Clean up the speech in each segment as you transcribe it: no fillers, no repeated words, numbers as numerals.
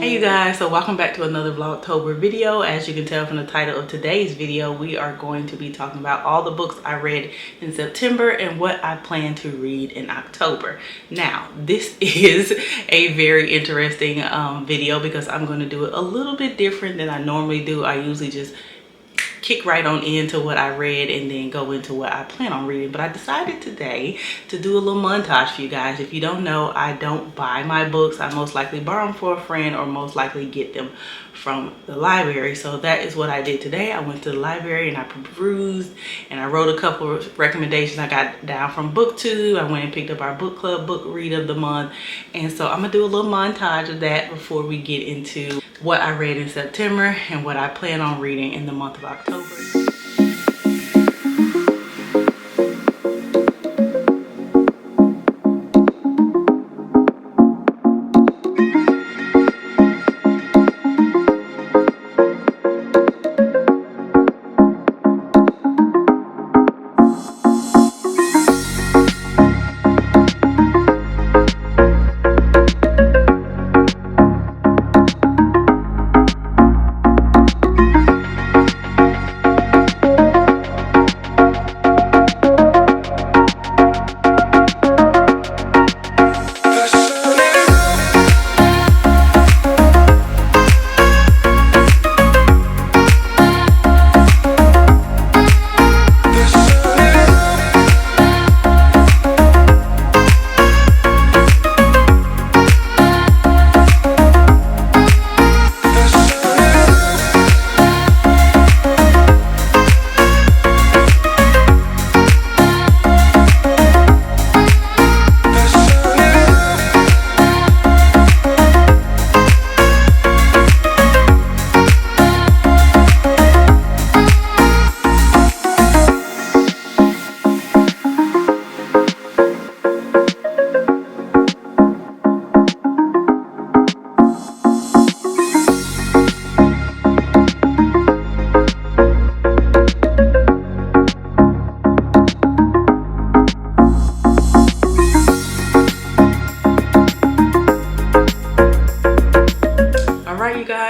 Hey you guys, so welcome back to another Vlogtober video. As you can tell from the title of today's video, we are going to be talking about all the books I read in September and what I plan to read in October. Now, this is a very interesting video because I'm going to do it a little bit different than I normally do. I usually just kick right on into what I read and then go into what I plan on reading. But I decided today to do a little montage for you guys. If you don't know, I don't buy my books. I most likely borrow them for a friend or most likely get them from the library. So that is what I did today. I went to the library and I perused and I wrote a couple of recommendations I got down from BookTube. I went and picked up our book club book read of the month. And so I'm gonna do a little montage of that before we get into what I read in September and what I plan on reading in the month of October.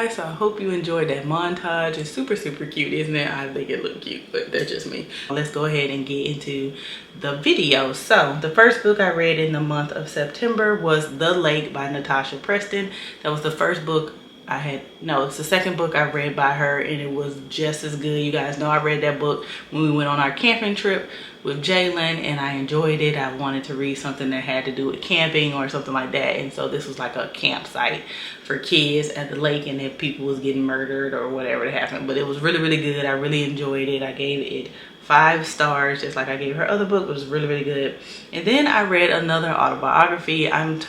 So I hope you enjoyed that montage. It's super cute, isn't it? I think it looked cute, but that's just me. Let's go ahead and get into the video. So the first book I read in the month of September was The Lake by Natasha Preston. That was the first book I had, no, it's the second book I read by her, and it was just as good. You guys know I read that book when we went on our camping trip with Jalen, and I enjoyed it. I wanted to read something that had to do with camping or something like that, and so this was like a campsite for kids at the lake, and if people was getting murdered or whatever that happened. But it was really good. I really enjoyed it. I gave it 5 stars, just like I gave her other book. It was really good. And then I read another autobiography. I'm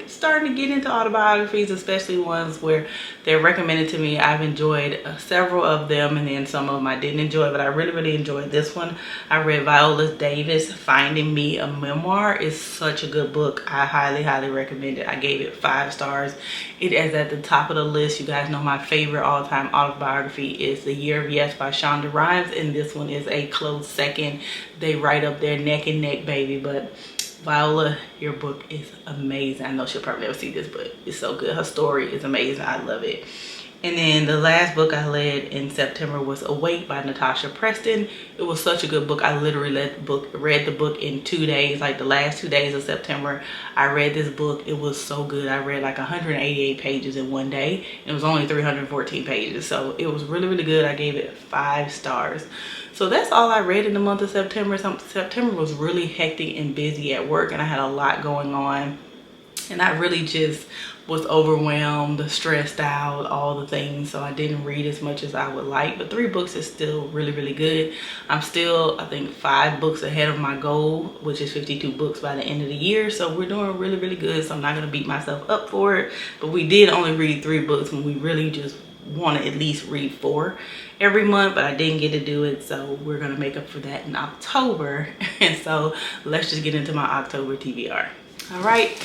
starting to get into autobiographies, especially ones where they're recommended to me. I've enjoyed several of them, and then some of them I didn't enjoy, but I really enjoyed this one. I read Viola Davis' Finding Me, a Memoir. Is such a good book. I highly recommend it. I gave it 5 stars. It is at the top of the list. You guys know my favorite all-time autobiography is The Year of Yes by Shonda Rhimes, and this one is a close second. They right up there neck and neck, baby. But Viola, your book is amazing. I know she'll probably never see this, but it's so good. Her story is amazing. I love it. And then the last book I read in September was Awake by Natasha Preston. It was such a good book. I literally read the book in 2 days, like the last 2 days of September. I read this book. It was so good. I read like 188 pages in one day. It was only 314 pages. So it was really good. I gave it 5 stars. So that's all I read in the month of September. September was really hectic and busy at work, and I had a lot going on. And I really just was overwhelmed, stressed out, all the things. So I didn't read as much as I would like. But 3 books is still really good. I'm still, I think, 5 books ahead of my goal, which is 52 books by the end of the year. So we're doing really good. So I'm not going to beat myself up for it. But we did only read 3 books when we really just want to at least read 4 every month, but I didn't get to do it, so we're gonna make up for that in October. And so let's just get into my October TBR. All right.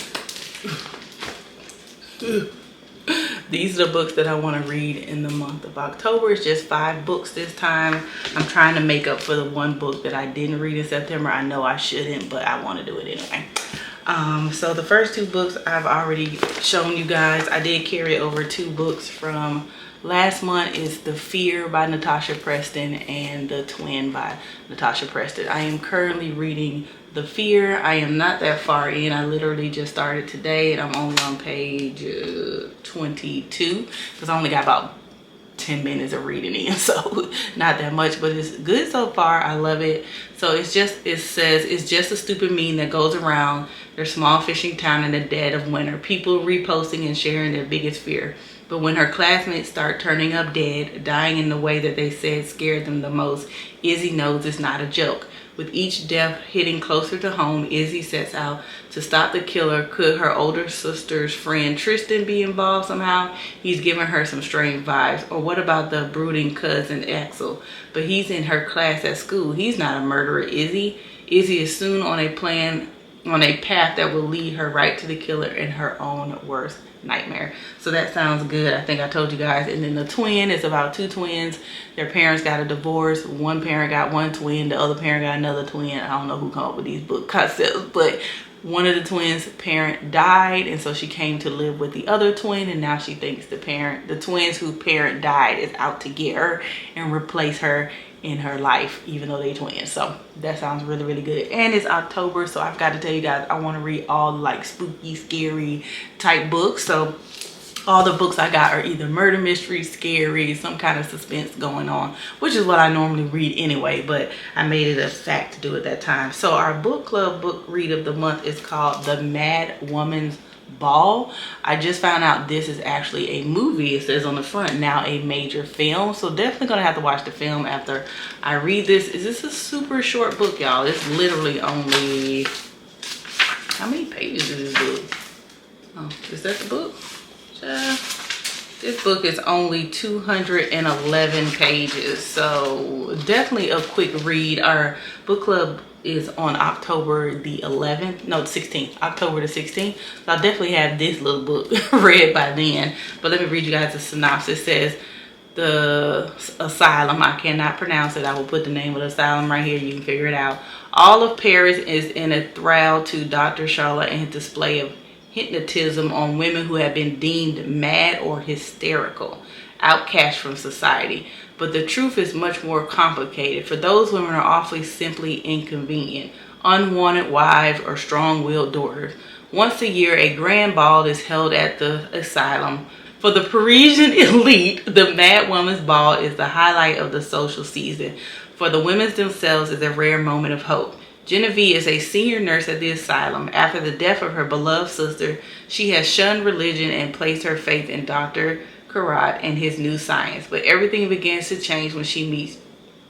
These are the books that I want to read in the month of October. It's just 5 books this time. I'm trying to make up for the 1 book that I didn't read in September. I know I shouldn't, but I want to do it anyway. So the first 2 books I've already shown you guys. I did carry over 2 books from last month. Is The Fear by Natasha Preston and The Twin by Natasha Preston. I am currently reading The Fear. I am not that far in. I literally just started today and I'm only on page 22 because I only got about 10 minutes of reading in, so not that much, but it's good so far. I love it. So it says it's just a stupid meme that goes around their small fishing town in the dead of winter, people reposting and sharing their biggest fear. But when her classmates start turning up dead, dying in the way that they said scared them the most, Izzy knows it's not a joke. With each death hitting closer to home, Izzy sets out to stop the killer. Could her older sister's friend Tristan be involved somehow? He's giving her some strange vibes. Or what about the brooding cousin Axel? But he's in her class at school. He's not a murderer, is he? Izzy is soon on a path that will lead her right to the killer in her own worst nightmare. So that sounds good. I think I told you guys. And then The Twin is about 2 twins. Their parents got a divorce. One parent got one twin, the other parent got another twin. I don't know who come up with these book concepts, but one of the twins' parent died, and so she came to live with the other twin, and now she thinks the twins whose parent died is out to get her and replace her in her life, even though they twins. So that sounds really, really good. And it's October, so I've got to tell you guys, I want to read all like spooky, scary type books. So all the books I got are either murder mystery, scary, some kind of suspense going on, which is what I normally read anyway, but I made it a fact to do it that time. So our book club book read of the month is called The Mad Woman's Ball. I just found out this is actually a movie. It says on the front, now a major film. So definitely gonna have to watch the film after I read this. Is this a super short book, y'all? It's literally only, how many pages is this book? Oh, is that the book? This book is only 211 pages, so definitely a quick read. Our book club is on October the 11th, no, the 16th, October the 16th. So I'll definitely have this little book read by then. But let me read you guys the synopsis. It says, the asylum, I cannot pronounce it. I will put the name of the asylum right here. You can figure it out. All of Paris is in a thrall to Dr. Charlotte and his display of hypnotism on women who have been deemed mad or hysterical, outcast from society. But the truth is much more complicated. For those women are awfully simply inconvenient, unwanted wives or strong-willed daughters. Once a year, a grand ball is held at the asylum. For the Parisian elite, the Mad Woman's Ball is the highlight of the social season. For the women themselves, it's a rare moment of hope. Genevieve is a senior nurse at the asylum. After the death of her beloved sister, she has shunned religion and placed her faith in Dr. Kyneard and his new science. But everything begins to change when she meets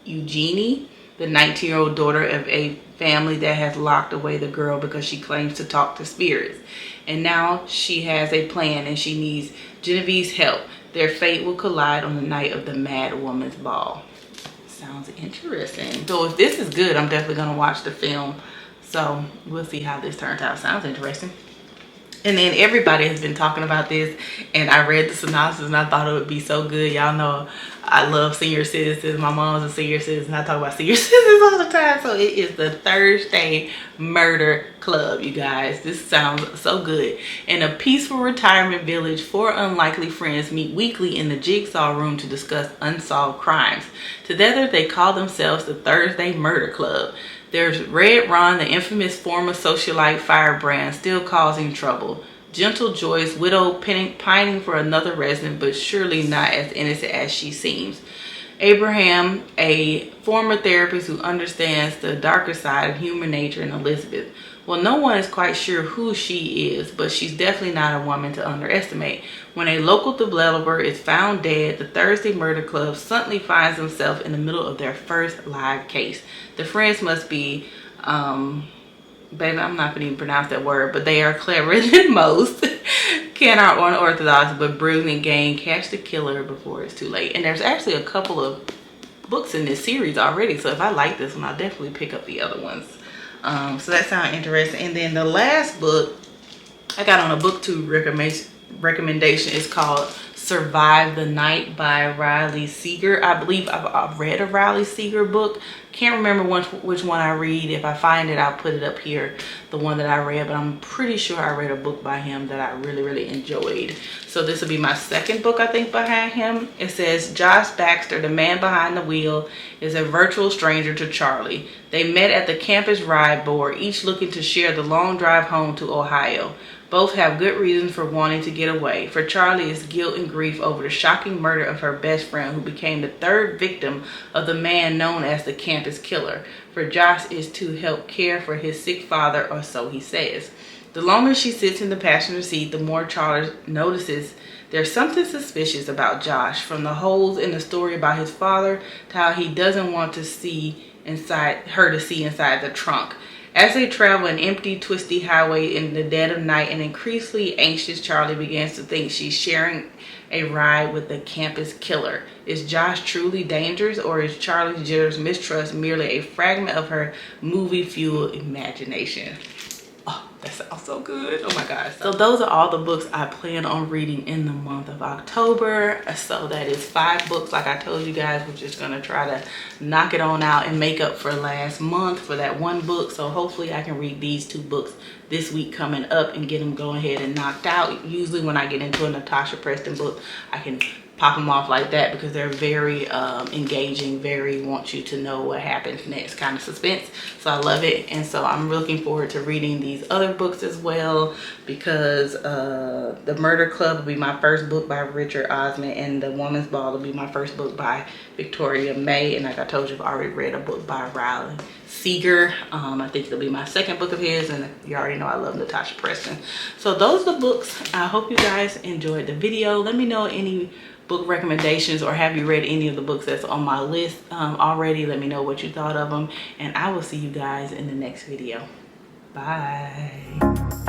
Eugenie, the 19-year-old daughter of a family that has locked away the girl because she claims to talk to spirits. And now she has a plan and she needs Genevieve's help. Their fate will collide on the night of the Mad Woman's Ball. Sounds interesting. So if this is good, I'm definitely gonna watch the film. So we'll see how this turns out. Sounds interesting. And then everybody has been talking about this, and I read the synopsis and I thought it would be so good. Y'all know I love senior citizens. My mom's a senior citizen. I talk about senior citizens all the time. So it is the Thursday Murder Club, you guys. This sounds so good. In a peaceful retirement village, 4 unlikely friends meet weekly in the jigsaw room to discuss unsolved crimes. Together, they call themselves the Thursday Murder Club. There's Red Ron, the infamous former socialite firebrand, still causing trouble. Gentle Joyce, widow, pining for another resident, but surely not as innocent as she seems. Abraham, a former therapist who understands the darker side of human nature, and Elizabeth. Well, no one is quite sure who she is, but she's definitely not a woman to underestimate. When a local developer is found dead, the Thursday Murder Club suddenly finds themselves in the middle of their first live case. The friends must be, baby, I'm not going to even pronounce that word, but they are cleverer than most. Cannot unorthodox, but brilliant game. Catch the killer before it's too late. And there's actually a couple of books in this series already, so if I like this one, I'll definitely pick up the other ones. So that sounds interesting. And then the last book I got on a booktube recommendation is called Survive the Night by Riley Seeger. I believe I've read a Riley Seeger book, Can't remember which one I read. If I find it, I'll put it up here, the one that I read, but I'm pretty sure I read a book by him that I really enjoyed. So this will be my second book, I think, behind him. It says, Josh Baxter, the man behind the wheel, is a virtual stranger to Charlie. They met at the campus ride board, each looking to share the long drive home to Ohio. Both have good reasons for wanting to get away. For Charlie, it's guilt and grief over the shocking murder of her best friend, who became the third victim of the man known as the campus killer. For Josh, is to help care for his sick father, or so he says. The longer she sits in the passenger seat, the more Charlie notices there's something suspicious about Josh, from the holes in the story about his father to how he doesn't want to see inside the trunk. As they travel an empty, twisty highway in the dead of night, an increasingly anxious Charlie begins to think she's sharing a ride with the campus killer. Is Josh truly dangerous, or is Charlie's jitters mistrust merely a fragment of her movie-fueled imagination? Oh, that sounds so good. Oh my gosh. So those are all the books I plan on reading in the month of October. So that is 5 books. Like I told you guys, we're just gonna try to knock it on out and make up for last month for that 1 book. So hopefully I can read these 2 books this week coming up and get them going ahead and knocked out. Usually when I get into a Natasha Preston book, I can pop them off like that because they're very engaging, very want you to know what happens next kind of suspense. So I love it, and so I'm looking forward to reading these other books as well, because The Murder Club will be my first book by Richard Osman, and The Woman's Ball will be my first book by Victoria May. And like I told you, I've already read a book by Riley Seeger. I think it'll be my second book of his, and you already know I love Natasha Preston. So those are the books. I hope you guys enjoyed the video. Let me know any book recommendations, or have you read any of the books that's on my list already? Let me know what you thought of them, and I will see you guys in the next video. Bye.